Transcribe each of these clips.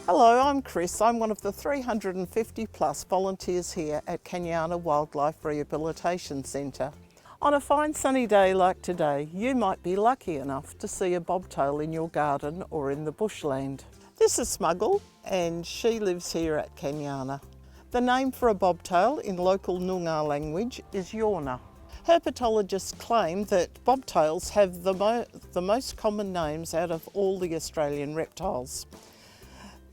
Hello, I'm Chris. I'm one of the 350 plus volunteers here at Kanyana Wildlife Rehabilitation Centre. On a fine sunny day like today, you might be lucky enough to see a bobtail in your garden or in the bushland. This is Smuggle and she lives here at Kanyana. The name for a bobtail in local Noongar language is Yoorna. Herpetologists claim that bobtails have the most common names out of all the Australian reptiles.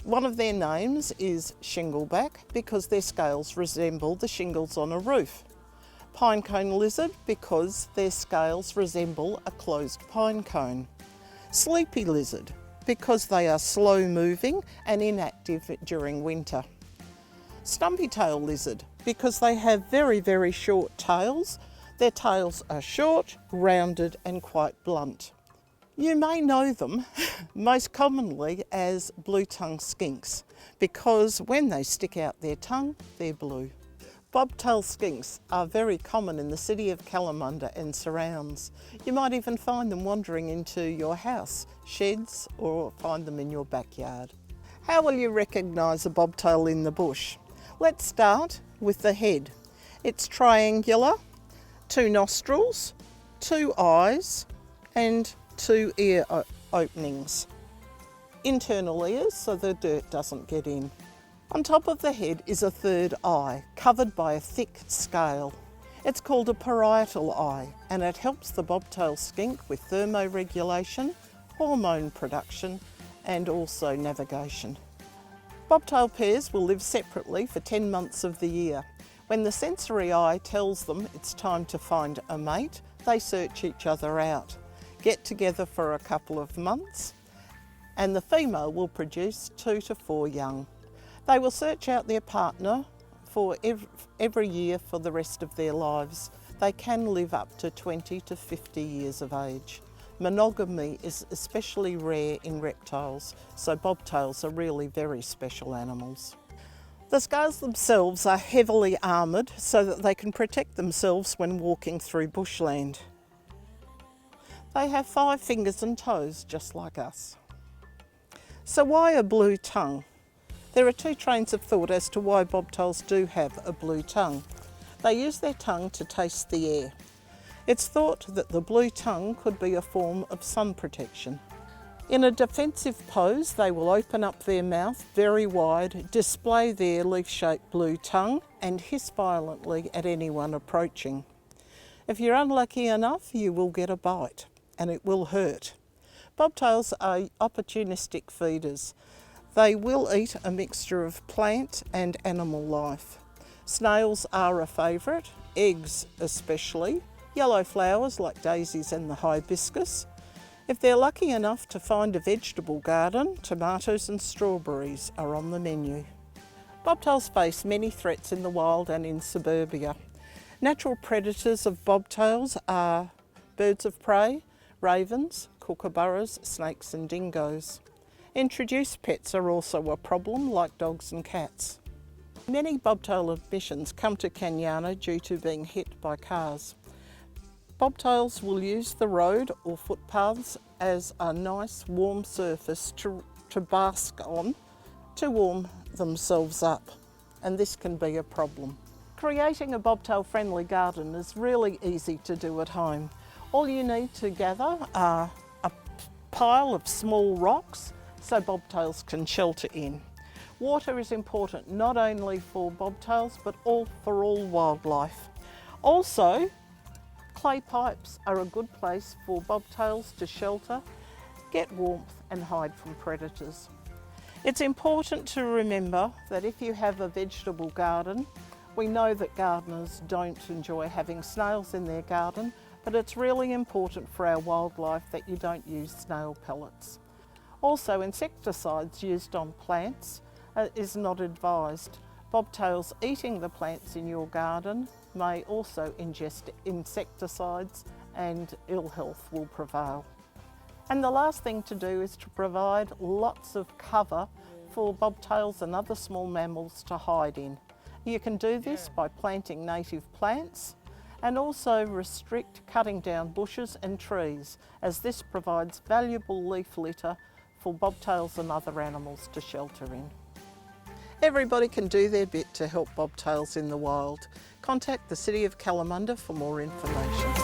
One of their names is shingleback because their scales resemble the shingles on a roof. Pinecone lizard because their scales resemble a closed pine cone. Sleepy lizard because they are slow moving and inactive during winter. Stumpy tail lizard because they have very short tails. Their tails are short, rounded and quite blunt. You may know them most commonly as blue-tongued skinks because when they stick out their tongue, they're blue. Bobtail skinks are very common in the city of Kalamunda and surrounds. You might even find them wandering into your house, sheds, or find them in your backyard. How will you recognise a bobtail in the bush? Let's start with the head. It's triangular, 2 nostrils, 2 eyes, and 2 ear openings. Internal ears so the dirt doesn't get in. On top of the head is a 3rd eye covered by a thick scale. It's called a parietal eye and it helps the bobtail skink with thermoregulation, hormone production and also navigation. Bobtail pairs will live separately for 10 months of the year. When the sensory eye tells them it's time to find a mate, they search each other out, get together for a couple of months, and the female will produce 2 to 4 young. They will search out their partner for every year for the rest of their lives. They can live up to 20 to 50 years of age. Monogamy is especially rare in reptiles, so bobtails are really very special animals. The scales themselves are heavily armoured so that they can protect themselves when walking through bushland. They have 5 fingers and toes, just like us. So why a blue tongue? There are 2 trains of thought as to why bobtails do have a blue tongue. They use their tongue to taste the air. It's thought that the blue tongue could be a form of sun protection. In a defensive pose, they will open up their mouth very wide, display their leaf-shaped blue tongue and hiss violently at anyone approaching. If you're unlucky enough, you will get a bite and it will hurt. Bobtails are opportunistic feeders. They will eat a mixture of plant and animal life. Snails are a favourite, eggs especially, yellow flowers like daisies and the hibiscus. If they're lucky enough to find a vegetable garden, tomatoes and strawberries are on the menu. Bobtails face many threats in the wild and in suburbia. Natural predators of bobtails are birds of prey, ravens, kookaburras, snakes and dingoes. Introduced pets are also a problem, like dogs and cats. Many bobtail admissions come to Kanyana due to being hit by cars. Bobtails will use the road or footpaths as a nice warm surface to bask on to warm themselves up, and this can be a problem. Creating a bobtail friendly garden is really easy to do at home. All you need to gather are a pile of small rocks so bobtails can shelter in. Water is important not only for bobtails but for all wildlife. Also, clay pipes are a good place for bobtails to shelter, get warmth and hide from predators. It's important to remember that if you have a vegetable garden, we know that gardeners don't enjoy having snails in their garden, but it's really important for our wildlife that you don't use snail pellets. Also, insecticides used on plants is not advised. Bobtails eating the plants in your garden may also ingest insecticides and ill health will prevail. And the last thing to do is to provide lots of cover for bobtails and other small mammals to hide in. You can do this by planting native plants and also restrict cutting down bushes and trees, as this provides valuable leaf litter for bobtails and other animals to shelter in. Everybody can do their bit to help bobtails in the wild. Contact the City of Kalamunda for more information.